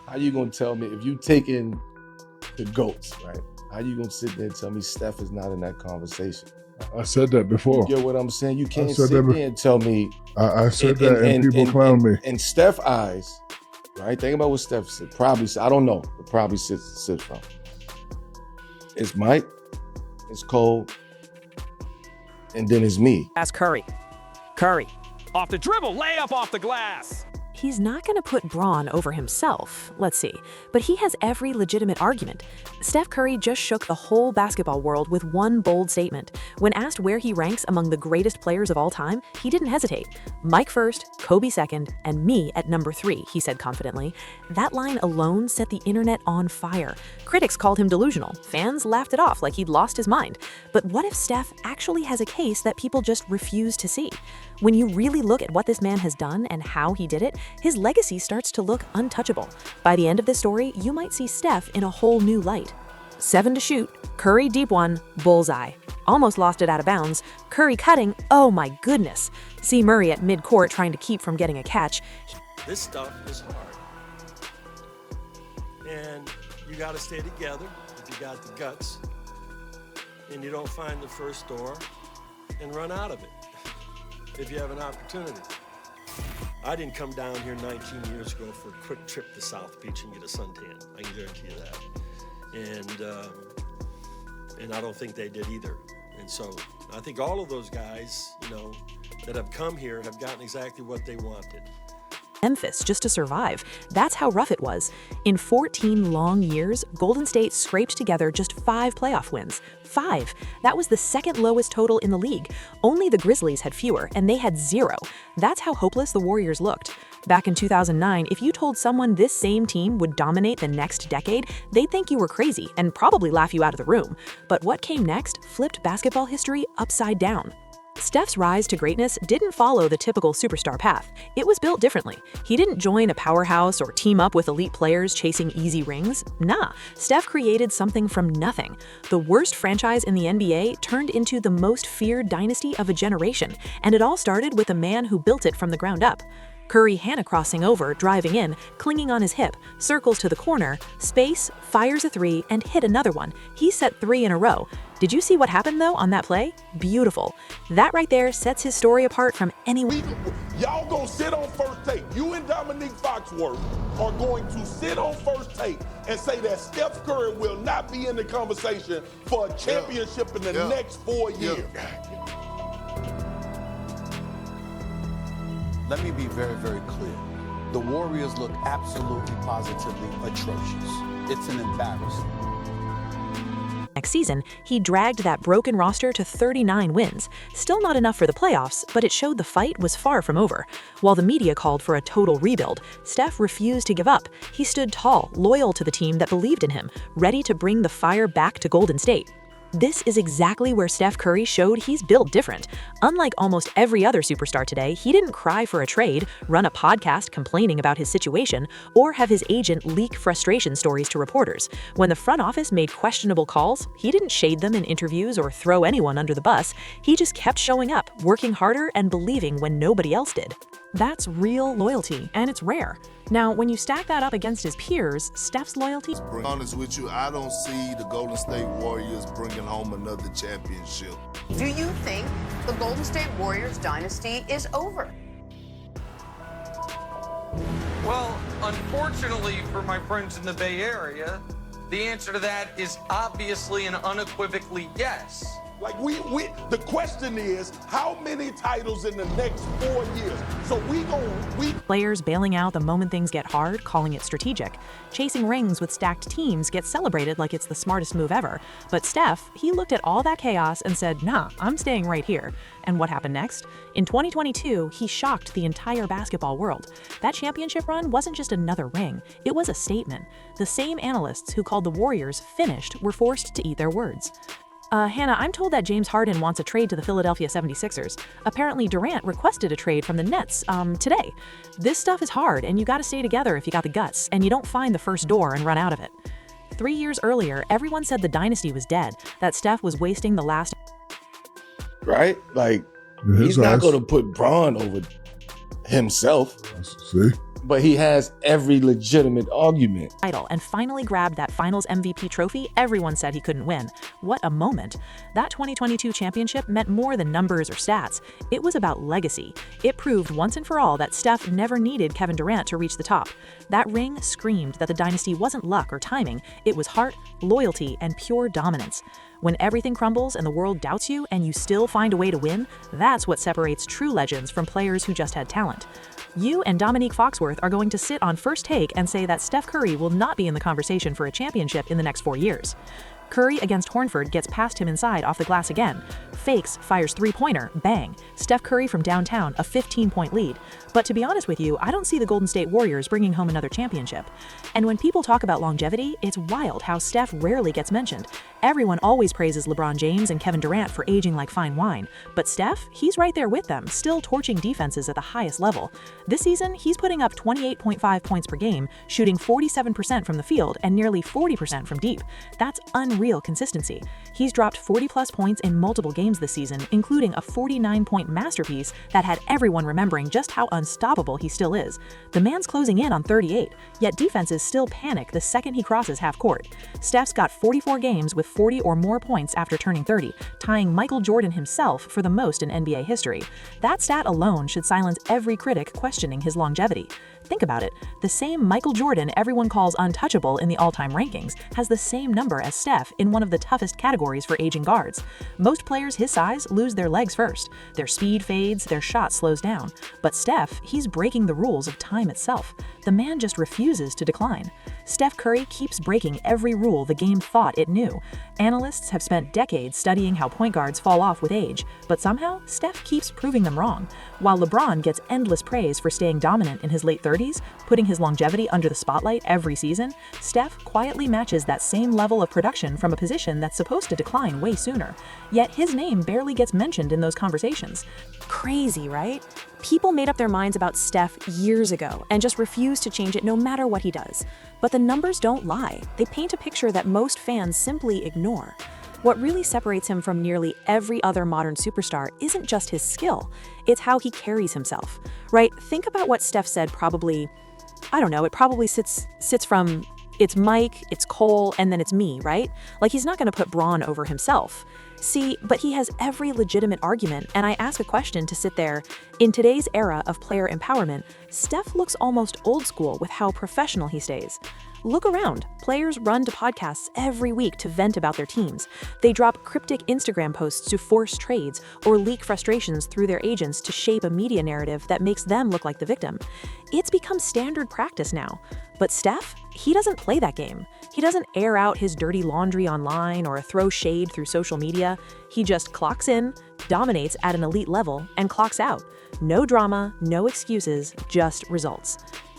How you gonna tell me if you taking the GOATs, right? How you gonna sit there and tell me Steph is not in that conversation? I said that before. You get what I'm saying? You can't sit there and tell me. I said that, and people clown me. In Steph's eyes, right? Think about what Steph said. Probably, I don't know. It probably sits from. It's Mike, it's Cole, and then it's me. Ask Curry. Curry. Off the dribble, layup off the glass. He's not going to put Braun over himself, let's see, but he has every legitimate argument. Steph Curry just shook the whole basketball world with one bold statement. When asked where he ranks among the greatest players of all time, he didn't hesitate. Mike first, Kobe second, and me at number 3, he said confidently. That line alone set the internet on fire. Critics called him delusional. Fans laughed it off like he'd lost his mind. But what if Steph actually has a case that people just refuse to see? When you really look at what this man has done and how he did it, his legacy starts to look untouchable. By the end of this story, you might see Steph in a whole new light. 7 to shoot, Curry deep one, bullseye. Almost lost it out of bounds. Curry cutting, oh my goodness. See Murray at midcourt trying to keep from getting a catch. This stuff is hard. And you got to stay together if you got the guts. And you don't find the first door and run out of it if you have an opportunity. I didn't come down here 19 years ago for a quick trip to South Beach and get a suntan. I can guarantee you that. And I don't think they did either. And so I think all of those guys, that have come here have gotten exactly what they wanted. Memphis just to survive. That's how rough it was. In 14 long years, Golden State scraped together just 5 playoff wins. 5. That was the second lowest total in the league. Only the Grizzlies had fewer, and they had 0. That's how hopeless the Warriors looked. Back in 2009, if you told someone this same team would dominate the next decade, they'd think you were crazy and probably laugh you out of the room. But what came next flipped basketball history upside down. Steph's rise to greatness didn't follow the typical superstar path. It was built differently. He didn't join a powerhouse or team up with elite players chasing easy rings. Nah, Steph created something from nothing. The worst franchise in the NBA turned into the most feared dynasty of a generation, and it all started with a man who built it from the ground up. Curry Hannah crossing over, driving in, clinging on his hip, circles to the corner, space, fires a 3, and hit another one. He set 3 in a row. Did you see what happened, though, on that play? Beautiful. That right there sets his story apart from anyone. Y'all gonna sit on First Take. You and Dominique Foxworth are going to sit on First Take and say that Steph Curry will not be in the conversation for a championship in the next 4 years. Let me be very, very clear. The Warriors look absolutely, positively atrocious. It's an embarrassment. Next season, he dragged that broken roster to 39 wins. Still not enough for the playoffs, but it showed the fight was far from over. While the media called for a total rebuild, Steph refused to give up. He stood tall, loyal to the team that believed in him, ready to bring the fire back to Golden State. This is exactly where Steph Curry showed he's built different. Unlike almost every other superstar today, he didn't cry for a trade, run a podcast complaining about his situation, or have his agent leak frustration stories to reporters. When the front office made questionable calls, he didn't shade them in interviews or throw anyone under the bus. He just kept showing up, working harder, and believing when nobody else did. That's real loyalty, and it's rare. Now, when you stack that up against his peers, Steph's loyalty... To be honest with you, I don't see the Golden State Warriors bringing home another championship. Do you think the Golden State Warriors dynasty is over? Well, unfortunately for my friends in the Bay Area, the answer to that is obviously and unequivocally yes. Like the question is, how many titles in the next 4 years? So Players bailing out the moment things get hard, calling it strategic. Chasing rings with stacked teams gets celebrated like it's the smartest move ever. But Steph, he looked at all that chaos and said, nah, I'm staying right here. And what happened next? In 2022, he shocked the entire basketball world. That championship run wasn't just another ring. It was a statement. The same analysts who called the Warriors finished were forced to eat their words. Hannah, I'm told that James Harden wants a trade to the Philadelphia 76ers. Apparently, Durant requested a trade from the Nets, today. This stuff is hard, and you gotta stay together if you got the guts, and you don't find the first door and run out of it. 3 years earlier, everyone said the dynasty was dead, that Steph was wasting the last... Right? Like, he's not gonna put Braun over himself. See? But he has every legitimate argument. Title and finally grabbed that Finals MVP trophy everyone said he couldn't win. What a moment. That 2022 championship meant more than numbers or stats. It was about legacy. It proved once and for all that Steph never needed Kevin Durant to reach the top. That ring screamed that the dynasty wasn't luck or timing. It was heart, loyalty, and pure dominance. When everything crumbles and the world doubts you and you still find a way to win, that's what separates true legends from players who just had talent. You and Dominique Foxworth are going to sit on First Take and say that Steph Curry will not be in the conversation for a championship in the next 4 years. Curry against Hornford gets past him inside off the glass again. Fakes, fires three-pointer, bang. Steph Curry from downtown, a 15-point lead. But to be honest with you, I don't see the Golden State Warriors bringing home another championship. And when people talk about longevity, it's wild how Steph rarely gets mentioned. Everyone always praises LeBron James and Kevin Durant for aging like fine wine. But Steph, he's right there with them, still torching defenses at the highest level. This season, he's putting up 28.5 points per game, shooting 47% from the field and nearly 40% from deep. That's unreal consistency. He's dropped 40-plus points in multiple games this season, including a 49-point masterpiece that had everyone remembering just how unstoppable he still is. The man's closing in on 38, yet defenses still panic the second he crosses half court. Steph's got 44 games with 40 or more points after turning 30, tying Michael Jordan himself for the most in NBA history. That stat alone should silence every critic questioning his longevity. Think about it. The same Michael Jordan everyone calls untouchable in the all-time rankings has the same number as Steph in one of the toughest categories for aging guards. Most players his size lose their legs first. Their speed fades, their shot slows down. But Steph, he's breaking the rules of time itself. The man just refuses to decline. Steph Curry keeps breaking every rule the game thought it knew. Analysts have spent decades studying how point guards fall off with age, but somehow Steph keeps proving them wrong. While LeBron gets endless praise for staying dominant in his late 30s, putting his longevity under the spotlight every season, Steph quietly matches that same level of production from a position that's supposed to decline way sooner. Yet his name barely gets mentioned in those conversations. Crazy, right? People made up their minds about Steph years ago and just refuse to change it no matter what he does. But the numbers don't lie. They paint a picture that most fans simply ignore. What really separates him from nearly every other modern superstar isn't just his skill, it's how he carries himself, right? Think about what Steph said probably, it probably sits from, it's Mike, it's Cole, and then it's me, right? Like he's not going to put Braun over himself. See, but he has every legitimate argument, and I ask a question to sit there. In today's era of player empowerment, Steph looks almost old school with how professional he stays. Look around. Players run to podcasts every week to vent about their teams. They drop cryptic Instagram posts to force trades or leak frustrations through their agents to shape a media narrative that makes them look like the victim. It's become standard practice now. But Steph, he doesn't play that game. He doesn't air out his dirty laundry online or throw shade through social media. He just clocks in, dominates at an elite level, and clocks out. No drama, no excuses, just results.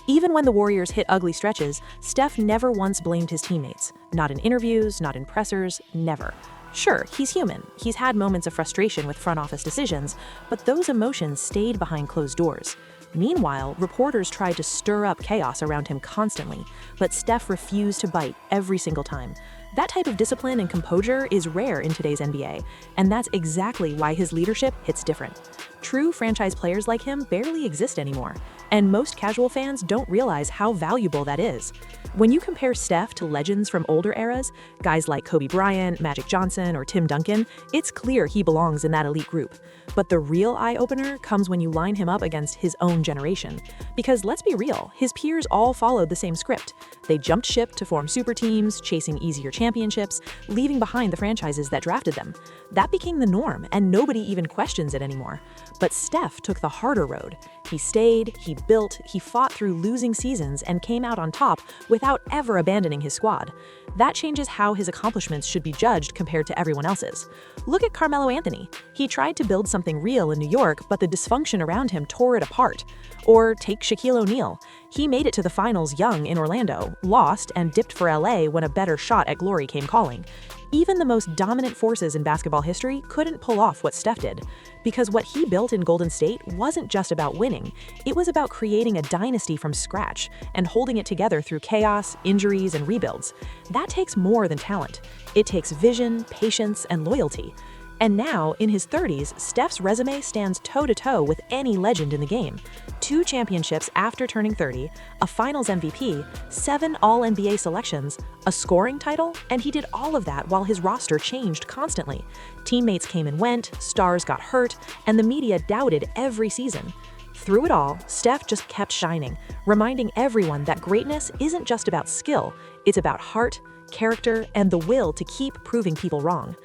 Even when the Warriors hit ugly stretches, Steph never once blamed his teammates. Not in interviews, not in pressers, never. Sure, he's human. He's had moments of frustration with front office decisions, but those emotions stayed behind closed doors. Meanwhile, reporters tried to stir up chaos around him constantly, but Steph refused to bite every single time. That type of discipline and composure is rare in today's NBA, and that's exactly why his leadership hits different. True franchise players like him barely exist anymore, and most casual fans don't realize how valuable that is. When you compare Steph to legends from older eras, guys like Kobe Bryant, Magic Johnson, or Tim Duncan, it's clear he belongs in that elite group. But the real eye-opener comes when you line him up against his own generation. Because let's be real, his peers all followed the same script. They jumped ship to form super teams, chasing easier championships, leaving behind the franchises that drafted them. That became the norm, and nobody even questions it anymore. But Steph took the harder road. He stayed, he built, he fought through losing seasons and came out on top without ever abandoning his squad. That changes how his accomplishments should be judged compared to everyone else's. Look at Carmelo Anthony. He tried to build something real in New York, but the dysfunction around him tore it apart. Or take Shaquille O'Neal. He made it to the finals young in Orlando, lost, and dipped for LA when a better shot at glory came calling. Even the most dominant forces in basketball history couldn't pull off what Steph did. Because what he built in Golden State wasn't just about winning, it was about creating a dynasty from scratch and holding it together through chaos, injuries, and rebuilds. That takes more than talent. It takes vision, patience, and loyalty. And now, in his 30s, Steph's resume stands toe-to-toe with any legend in the game. 2 championships after turning 30, a Finals MVP, 7 All-NBA selections, a scoring title, and he did all of that while his roster changed constantly. Teammates came and went, stars got hurt, and the media doubted every season. Through it all, Steph just kept shining, reminding everyone that greatness isn't just about skill, it's about heart, character, and the will to keep proving people wrong.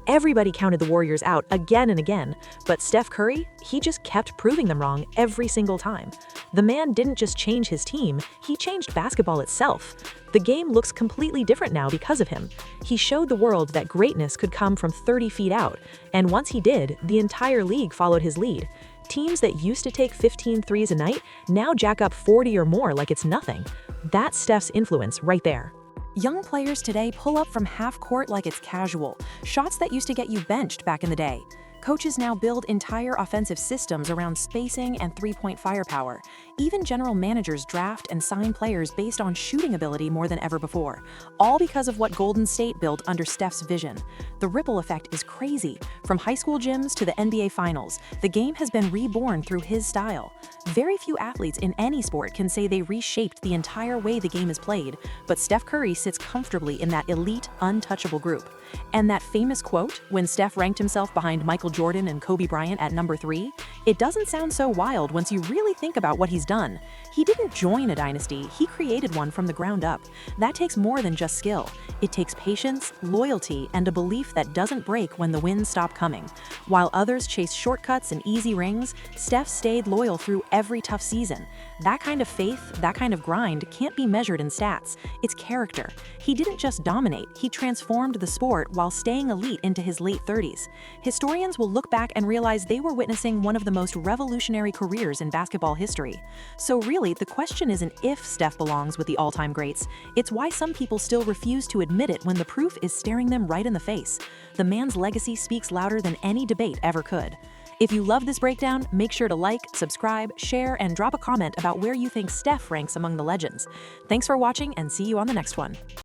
Everybody counted the Warriors out again and again, but Steph Curry, he just kept proving them wrong every single time. The man didn't just change his team, he changed basketball itself. The game looks completely different now because of him. He showed the world that greatness could come from 30 feet out, and once he did, the entire league followed his lead. Teams that used to take 15 threes a night now jack up 40 or more like it's nothing. That's Steph's influence right there. Young players today pull up from half court like it's casual, shots that used to get you benched back in the day. Coaches now build entire offensive systems around spacing and three-point firepower. Even general managers draft and sign players based on shooting ability more than ever before, all because of what Golden State built under Steph's vision. The ripple effect is crazy. From high school gyms to the NBA Finals, the game has been reborn through his style. Very few athletes in any sport can say they reshaped the entire way the game is played, but Steph Curry sits comfortably in that elite, untouchable group. And that famous quote, when Steph ranked himself behind Michael Jordan and Kobe Bryant at number 3, it doesn't sound so wild once you really think about what he's done. He didn't join a dynasty, he created one from the ground up. That takes more than just skill. It takes patience, loyalty, and a belief that doesn't break when the winds stop coming. While others chase shortcuts and easy rings, Steph stayed loyal through every tough season. That kind of faith, that kind of grind can't be measured in stats. It's character. He didn't just dominate, he transformed the sport while staying elite into his late 30s. Historians will look back and realize they were witnessing one of the most revolutionary careers in basketball history. So really, the question isn't if Steph belongs with the all-time greats, it's why some people still refuse to admit it when the proof is staring them right in the face. The man's legacy speaks louder than any debate ever could. If you love this breakdown, make sure to like, subscribe, share, and drop a comment about where you think Steph ranks among the legends. Thanks for watching and see you on the next one.